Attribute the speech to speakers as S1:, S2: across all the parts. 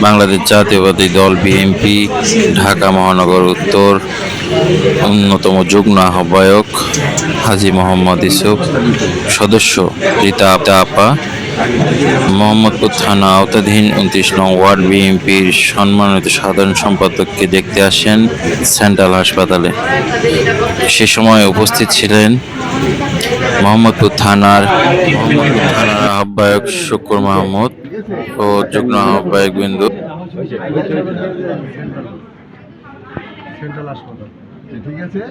S1: বাংলাদেশ জাতীয়তাবাদী দল বিএনপি, ঢাকা মহানগর উত্তর অন্যতম যুগ্ম আহ্বায়ক হাজী মোহাম্মদ ইউসুফ, সদস্য রীতা আপা, মোহাম্মদপুর থানা আওতাধীন ২৯ নং ওয়ার্ড বিএনপির সম্মানিত সাধারণ সম্পাদককে দেখতে আসেন সেন্ট্রাল হাসপাতালে। সে সময় উপস্থিত ছিলেন মোহাম্মদপুর থানার আহ্বায়ক শুকুর মাহমুদ ও যুগ্ম আহ্বায়ক বিন্দু।
S2: সেন্ট্রাল হাসপাতাল ঠিক আছে,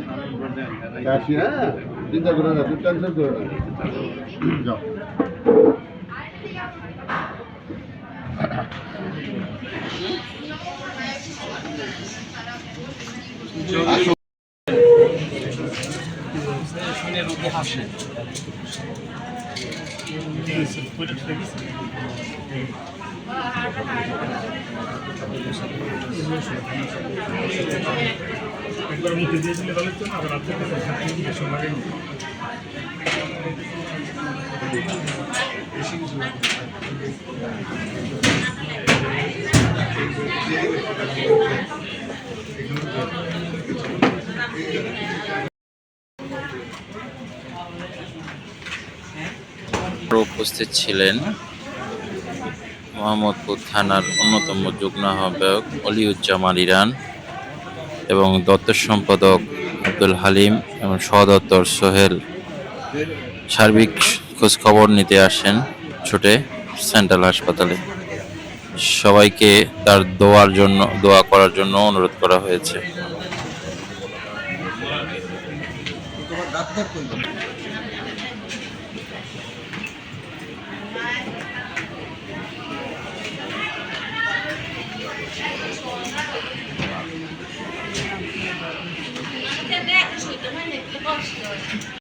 S2: আসি। হ্যাঁ, চিন্তা করো না, তুমি টেনশন করো না, যাও।
S3: একবার মুখে দিয়ে দিলে ভালো তো না, আবার আপনার কাছে বেশি লাগে না।
S1: উপস্থিত ছিলেন মোহাম্মদপুর থানার অন্যতম যুগ্ম আহ্বায়ক অলিউজ্জামান ইরান এবং দপ্তর সম্পাদক আব্দুল হালিম এবং সহদপ্তর সোহেল। সার্বিক খোঁজ খবর নিতে আসেন ছুটে সেন্ট্রাল হাসপাতালে। সবাইকে তার দোয়া করার জন্য অনুরোধ করা হয়েছে।